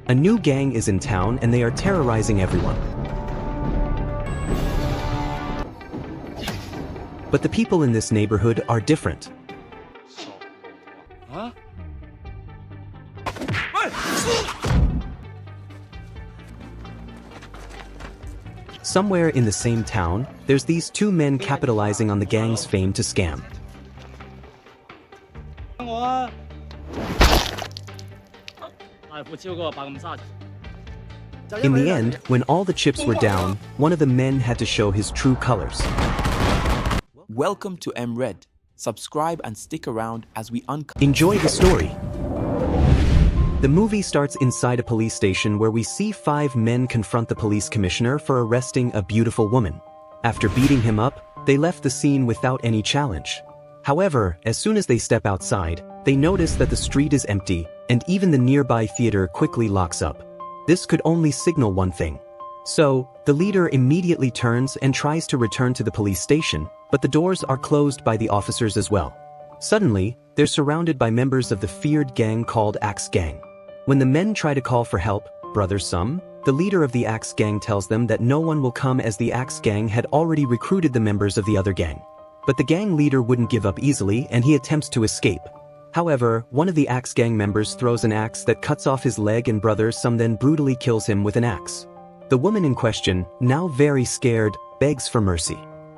A new gang is in town and they are terrorizing everyone. But the people in this neighborhood are different. Huh? Somewhere in the same town, there's these two men capitalizing on the gang's fame to scam. In the end, when all the chips were down, one of the men had to show his true colors. Welcome to Mred. Subscribe and stick around as we uncover. Enjoy the story. The movie starts inside a police station where we see 5 men confront the police commissioner for arresting a beautiful woman. After beating him up, they left the scene without any challenge. However, as soon as they step outside, they notice that the street is empty, and even the nearby theater quickly locks up. This could only signal one thing. So, the leader immediately turns and tries to return to the police station, but the doors are closed by the officers as well. Suddenly, they're surrounded by members of the feared gang called Axe Gang. When the men try to call for help, Brother Sum, the leader of the Axe Gang, tells them that no one will come as the Axe Gang had already recruited the members of the other gang. But the gang leader wouldn't give up easily and he attempts to escape. However, one of the Axe Gang members throws an axe that cuts off his leg and Brother Sum then brutally kills him with an axe. The woman in question, now very scared, begs for mercy.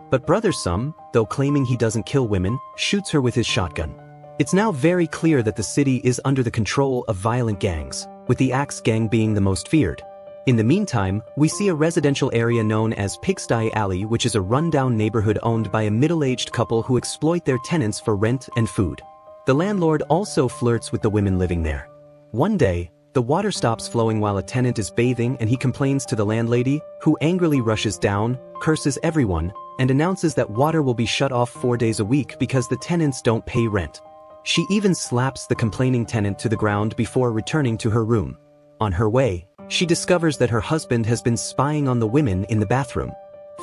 But Brother Sum, though claiming he doesn't kill women, shoots her with his shotgun. It's now very clear that the city is under the control of violent gangs, with the Axe Gang being the most feared. In the meantime, we see a residential area known as Pigsty Alley, which is a rundown neighborhood owned by a middle-aged couple who exploit their tenants for rent and food. The landlord also flirts with the women living there. One day, the water stops flowing while a tenant is bathing and he complains to the landlady, who angrily rushes down, curses everyone, and announces that water will be shut off 4 days a week because the tenants don't pay rent. She even slaps the complaining tenant to the ground before returning to her room. On her way, she discovers that her husband has been spying on the women in the bathroom.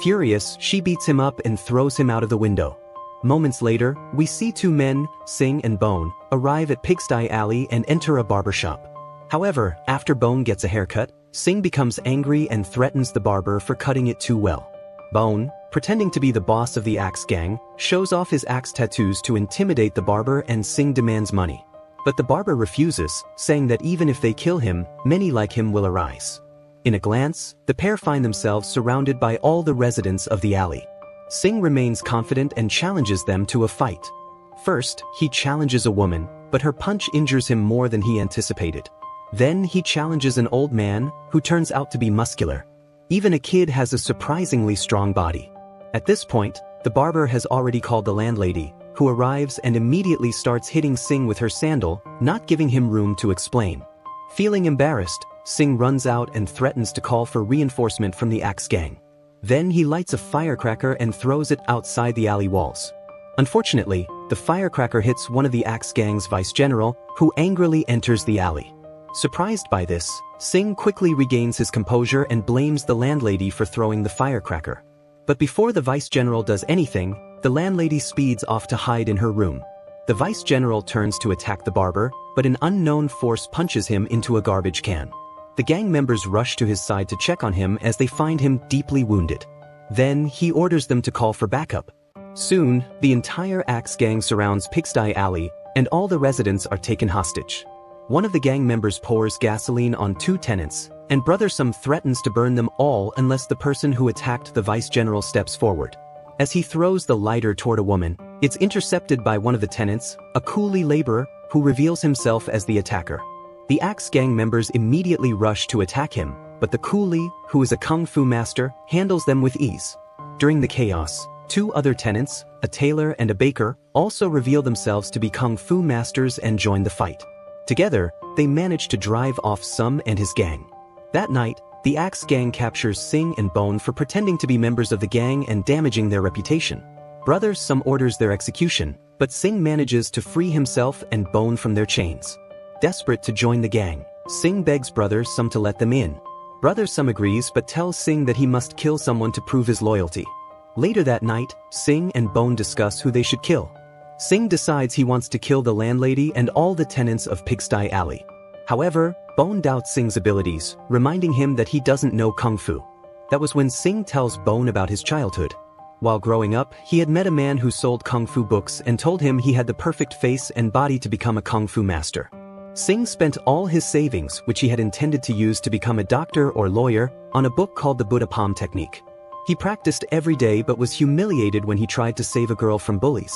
Furious, she beats him up and throws him out of the window. Moments later, we see 2 men, Sing and Bone, arrive at Pigsty Alley and enter a barbershop. However, after Bone gets a haircut, Sing becomes angry and threatens the barber for cutting it too well. Bone, pretending to be the boss of the Axe Gang, shows off his axe tattoos to intimidate the barber and Sing demands money. But the barber refuses, saying that even if they kill him, many like him will arise. In a glance, the pair find themselves surrounded by all the residents of the alley. Sing remains confident and challenges them to a fight. First, he challenges a woman, but her punch injures him more than he anticipated. Then he challenges an old man, who turns out to be muscular. Even a kid has a surprisingly strong body. At this point, the barber has already called the landlady, who arrives and immediately starts hitting Sing with her sandal, not giving him room to explain. Feeling embarrassed, Sing runs out and threatens to call for reinforcement from the Axe Gang. Then he lights a firecracker and throws it outside the alley walls. Unfortunately, the firecracker hits one of the Axe Gang's vice general, who angrily enters the alley. Surprised by this, Sing quickly regains his composure and blames the landlady for throwing the firecracker. But before the vice general does anything, the landlady speeds off to hide in her room. The vice general turns to attack the barber, but an unknown force punches him into a garbage can. The gang members rush to his side to check on him as they find him deeply wounded. Then he orders them to call for backup. Soon, the entire Axe Gang surrounds Pigsty Alley, and all the residents are taken hostage. One of the gang members pours gasoline on 2 tenants, and Brother Sum threatens to burn them all unless the person who attacked the vice general steps forward. As he throws the lighter toward a woman, it's intercepted by one of the tenants, a coolie laborer, who reveals himself as the attacker. The Axe Gang members immediately rush to attack him, but the coolie, who is a kung fu master, handles them with ease. During the chaos, 2 other tenants, a tailor and a baker, also reveal themselves to be kung fu masters and join the fight. Together, they manage to drive off Sum and his gang. That night, the Axe Gang captures Sing and Bone for pretending to be members of the gang and damaging their reputation. Brother Sum orders their execution, but Sing manages to free himself and Bone from their chains. Desperate to join the gang, Sing begs Brother Sum to let them in. Brother Sum agrees but tells Sing that he must kill someone to prove his loyalty. Later that night, Sing and Bone discuss who they should kill. Sing decides he wants to kill the landlady and all the tenants of Pigsty Alley. However, Bone doubts Sing's abilities, reminding him that he doesn't know Kung Fu. That was when Sing tells Bone about his childhood. While growing up, he had met a man who sold Kung Fu books and told him he had the perfect face and body to become a Kung Fu master. Sing spent all his savings, which he had intended to use to become a doctor or lawyer, on a book called the Buddha Palm Technique. He practiced every day but was humiliated when he tried to save a girl from bullies.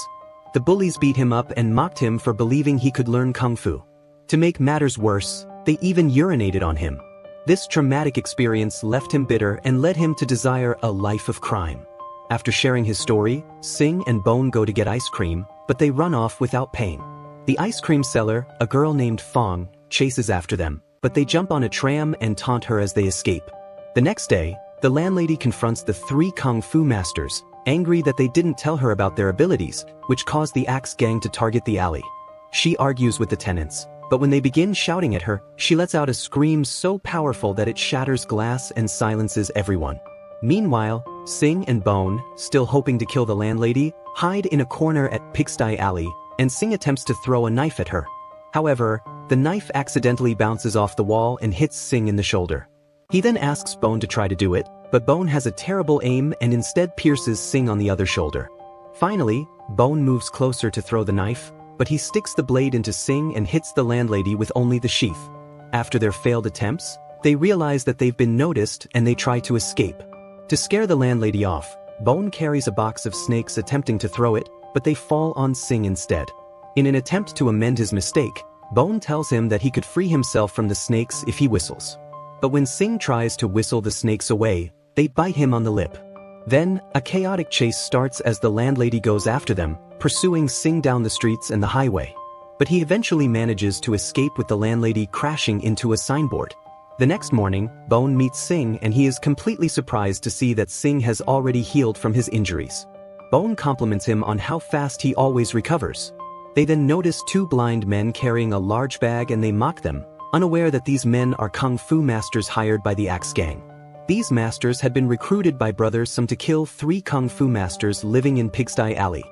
The bullies beat him up and mocked him for believing he could learn Kung Fu. To make matters worse, they even urinated on him. This traumatic experience left him bitter and led him to desire a life of crime. After sharing his story, Sing and Bone go to get ice cream, but they run off without paying. The ice cream seller, a girl named Fong, chases after them, but they jump on a tram and taunt her as they escape. The next day, the landlady confronts the 3 Kung Fu masters, angry that they didn't tell her about their abilities, which caused the Axe gang to target the alley. She argues with the tenants, but when they begin shouting at her, she lets out a scream so powerful that it shatters glass and silences everyone. Meanwhile, Sing and Bone, still hoping to kill the landlady, hide in a corner at Pigsty Alley, and Sing attempts to throw a knife at her. However, the knife accidentally bounces off the wall and hits Sing in the shoulder. He then asks Bone to try to do it, but Bone has a terrible aim and instead pierces Sing on the other shoulder. Finally, Bone moves closer to throw the knife, but he sticks the blade into Sing and hits the landlady with only the sheath. After their failed attempts, they realize that they've been noticed and they try to escape. To scare the landlady off, Bone carries a box of snakes attempting to throw it, but they fall on Sing instead. In an attempt to amend his mistake, Bone tells him that he could free himself from the snakes if he whistles. But when Sing tries to whistle the snakes away, they bite him on the lip. Then, a chaotic chase starts as the landlady goes after them, pursuing Sing down the streets and the highway. But he eventually manages to escape with the landlady crashing into a signboard. The next morning, Bone meets Sing and he is completely surprised to see that Sing has already healed from his injuries. Bone compliments him on how fast he always recovers. They then notice 2 blind men carrying a large bag and they mock them, unaware that these men are Kung Fu masters hired by the Axe gang. These masters had been recruited by Brothers Sum to kill 3 Kung Fu masters living in Pigsty Alley.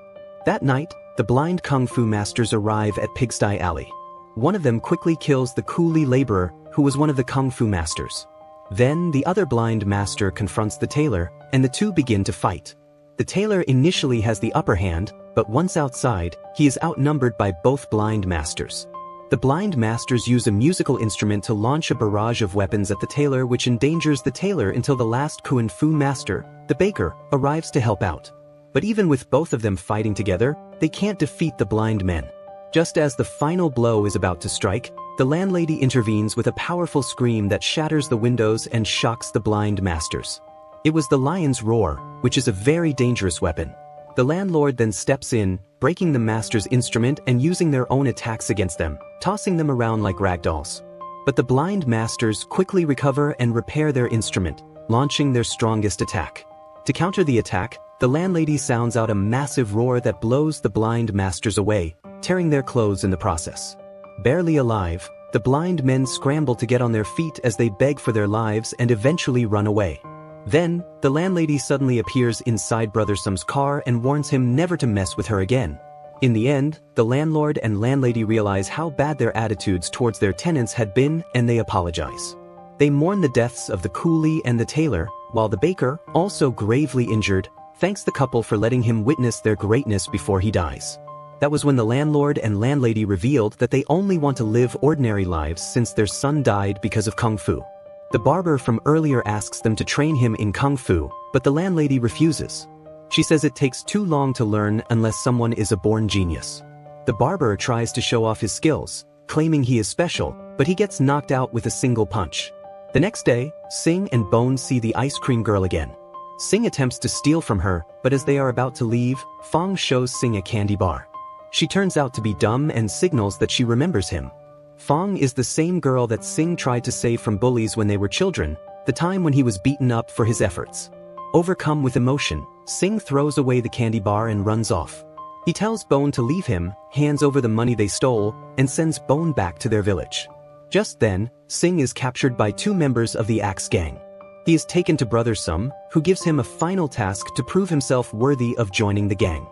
That night, the blind Kung Fu masters arrive at Pigsty Alley. One of them quickly kills the coolie laborer, who was one of the Kung Fu masters. Then the other blind master confronts the tailor, and the 2 begin to fight. The tailor initially has the upper hand, but once outside, he is outnumbered by both blind masters. The blind masters use a musical instrument to launch a barrage of weapons at the tailor, which endangers the tailor until the last Kung Fu master, the baker, arrives to help out. But even with both of them fighting together, they can't defeat the blind men. Just as the final blow is about to strike, the landlady intervenes with a powerful scream that shatters the windows and shocks the blind masters. It was the lion's roar, which is a very dangerous weapon. The landlord then steps in, breaking the master's instrument and using their own attacks against them, tossing them around like ragdolls. But the blind masters quickly recover and repair their instrument, launching their strongest attack. To counter the attack, the landlady sounds out a massive roar that blows the blind masters away, tearing their clothes in the process. Barely alive, the blind men scramble to get on their feet as they beg for their lives and eventually run away. Then, the landlady suddenly appears inside Brother Sum's car and warns him never to mess with her again. In the end, the landlord and landlady realize how bad their attitudes towards their tenants had been and they apologize. They mourn the deaths of the coolie and the tailor, while the baker, also gravely injured, thanks the couple for letting him witness their greatness before he dies. That was when the landlord and landlady revealed that they only want to live ordinary lives since their son died because of Kung Fu. The barber from earlier asks them to train him in Kung Fu, but the landlady refuses. She says it takes too long to learn unless someone is a born genius. The barber tries to show off his skills, claiming he is special, but he gets knocked out with a single punch. The next day, Sing and Bone see the ice cream girl again. Sing attempts to steal from her, but as they are about to leave, Fong shows Sing a candy bar. She turns out to be dumb and signals that she remembers him. Fong is the same girl that Sing tried to save from bullies when they were children, the time when he was beaten up for his efforts. Overcome with emotion, Sing throws away the candy bar and runs off. He tells Bone to leave him, hands over the money they stole, and sends Bone back to their village. Just then, Sing is captured by 2 members of the Axe gang. He is taken to Brother Sum, who gives him a final task to prove himself worthy of joining the gang.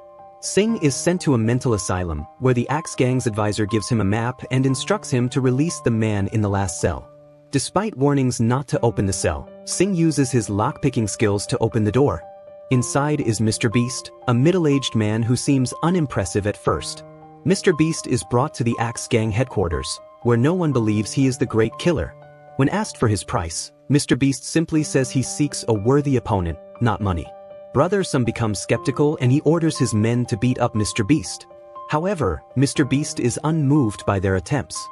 Sing is sent to a mental asylum, where the Axe Gang's advisor gives him a map and instructs him to release the man in the last cell. Despite warnings not to open the cell, Sing uses his lockpicking skills to open the door. Inside is Mr. Beast, a middle-aged man who seems unimpressive at first. Mr. Beast is brought to the Axe Gang headquarters, where no one believes he is the great killer. When asked for his price, Mr. Beast simply says he seeks a worthy opponent, not money. Brother Sum becomes skeptical and he orders his men to beat up Mr. Beast. However, Mr. Beast is unmoved by their attempts.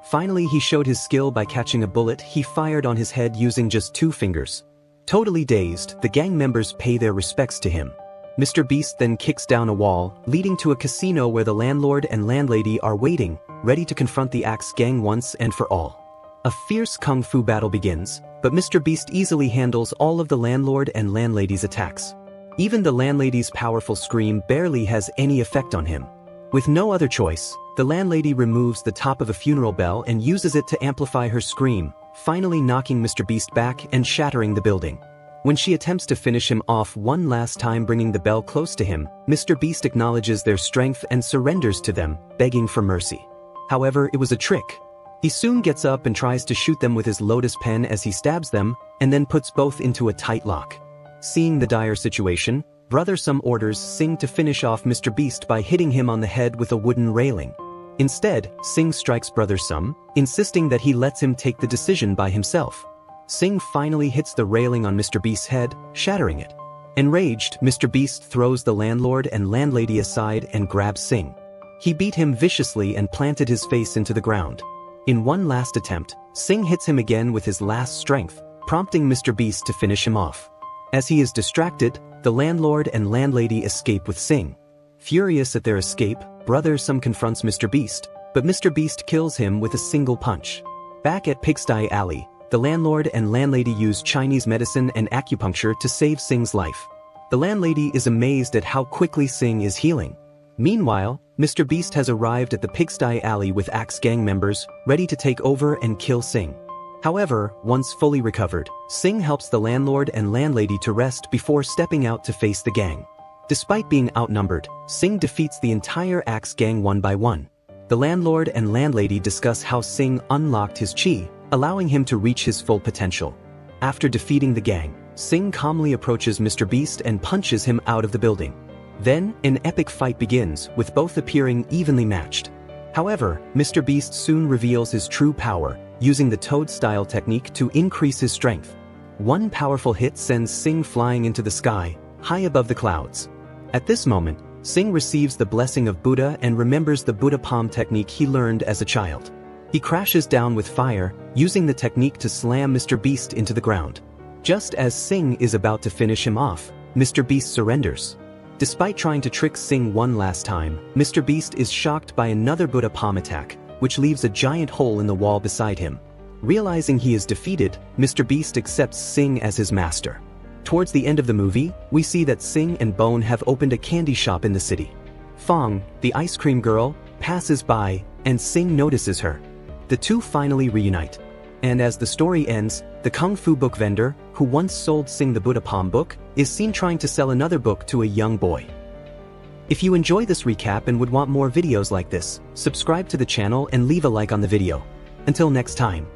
Finally, he showed his skill by catching a bullet he fired on his head using just 2 fingers. Totally dazed, the gang members pay their respects to him. Mr. Beast then kicks down a wall, leading to a casino where the landlord and landlady are waiting, ready to confront the Axe Gang once and for all. A fierce kung fu battle begins, but Mr. Beast easily handles all of the landlord and landlady's attacks. Even the landlady's powerful scream barely has any effect on him. With no other choice, the landlady removes the top of a funeral bell and uses it to amplify her scream, finally knocking Mr. Beast back and shattering the building. When she attempts to finish him off one last time, bringing the bell close to him, Mr. Beast acknowledges their strength and surrenders to them, begging for mercy. However, it was a trick. He soon gets up and tries to shoot them with his lotus pen as he stabs them, and then puts both into a tight lock. Seeing the dire situation, Brother Sum orders Sing to finish off Mr. Beast by hitting him on the head with a wooden railing. Instead, Sing strikes Brother Sum, insisting that he lets him take the decision by himself. Sing finally hits the railing on Mr. Beast's head, shattering it. Enraged, Mr. Beast throws the landlord and landlady aside and grabs Sing. He beat him viciously and planted his face into the ground. In one last attempt, Sing hits him again with his last strength, prompting Mr. Beast to finish him off. As he is distracted, the landlord and landlady escape with Sing. Furious at their escape, Brother Sum confronts Mr. Beast, but Mr. Beast kills him with a single punch. Back at Pigsty Alley, the landlord and landlady use Chinese medicine and acupuncture to save Sing's life. The landlady is amazed at how quickly Sing is healing. Meanwhile, Mr. Beast has arrived at the Pigsty Alley with Axe Gang members, ready to take over and kill Sing. However, once fully recovered, Sing helps the landlord and landlady to rest before stepping out to face the gang. Despite being outnumbered, Sing defeats the entire Axe Gang one by one. The landlord and landlady discuss how Sing unlocked his chi, allowing him to reach his full potential. After defeating the gang, Sing calmly approaches Mr. Beast and punches him out of the building. Then, an epic fight begins, with both appearing evenly matched. However, Mr. Beast soon reveals his true power, using the Toad-style technique to increase his strength. One powerful hit sends Sing flying into the sky, high above the clouds. At this moment, Sing receives the blessing of Buddha and remembers the Buddha palm technique he learned as a child. He crashes down with fire, using the technique to slam Mr. Beast into the ground. Just as Sing is about to finish him off, Mr. Beast surrenders. Despite trying to trick Sing one last time, Mr. Beast is shocked by another Buddha palm attack, which leaves a giant hole in the wall beside him. Realizing he is defeated, Mr. Beast accepts Sing as his master. Towards the end of the movie, we see that Sing and Bone have opened a candy shop in the city. Fong, the ice cream girl, passes by, and Sing notices her. The two finally reunite. And as the story ends, the Kung Fu book vendor, who once sold Sing the Buddha palm book, is seen trying to sell another book to a young boy. If you enjoy this recap and would want more videos like this, subscribe to the channel and leave a like on the video. Until next time.